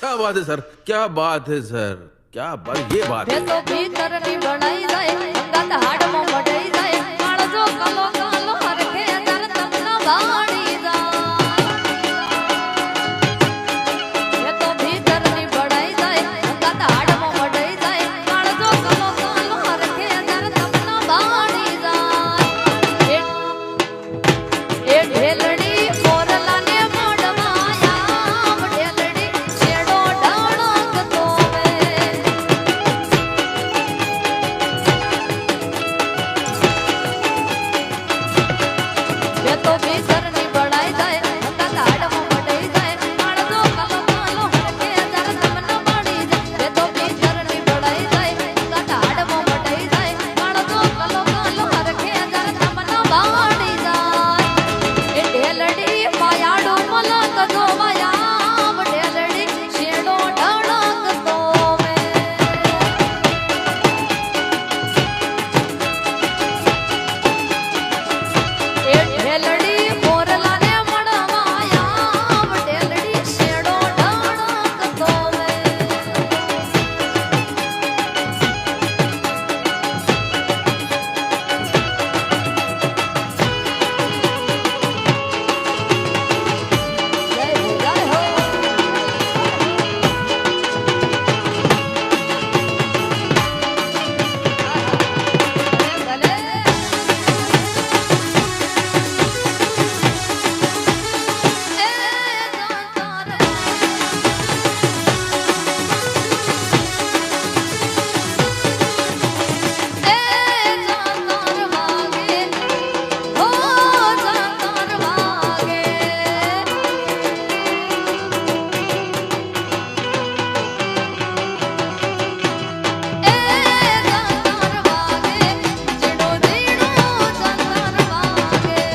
क्या बात है सर, क्या बात है सर, क्या बात, ये बात है। तो भीतरनी बनाई जाए गत हाड में बढ़ाई जाए काळजो कालो कालो हरखे जर तमना बाणी जाए तो भीतरनी बनाई जाए गत हाड में बढ़ाई जाए काळजो कालो कालो हरखे जर तमना बाणी जाए ए ढेलड़ी मोरला ने मोडवाया ढेलड़ी छेड़ो डाणक तो ये तो भीतरनी बढ़ाई जाए गत हाड में बढ़ाई जाए काळजो कालो कालो हरखे जर तमना बाणी जाए ये तो भीतरनी बढ़ाई जाए गत हाड में बढ़ाई जाए काळजो कालो कालो हरखे जर तमना बाणी जाए ए ढेलड़ी मायाडो मलक जोवाया ढेलड़ी छेड़ो डाणक तो ए ढेलड़ी मोरला ने मडवाया ढेलड़ी छेड़ो डाणक तो जय हो जय हो भले ए जानतार ए जानतार वागे हो जानतार वागे ए जानतार वागे जिणो जीणो जानतार वागे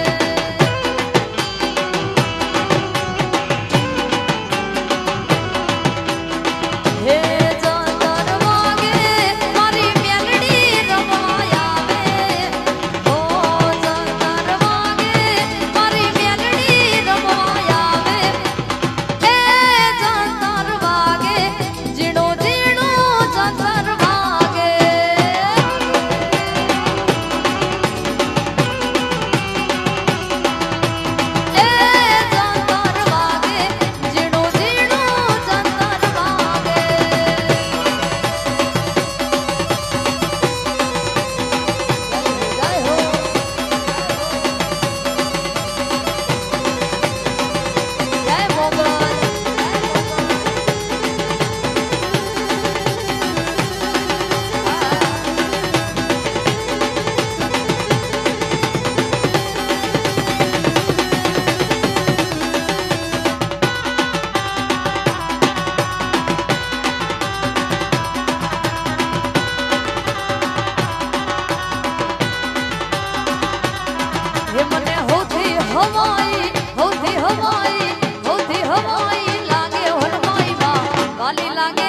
हे जानतार वागे मारी मेलडी रमाया वे ओ जानतार वागे मारी मेलडी रमाया वे हे जानतार वागे जिणो जीणो जानतार वागे ए जानतार वागे जिणो जीणो जानतार वागे जय हो जय मोगल हे मने होती हवाई लागे हरमाई बा काली लागे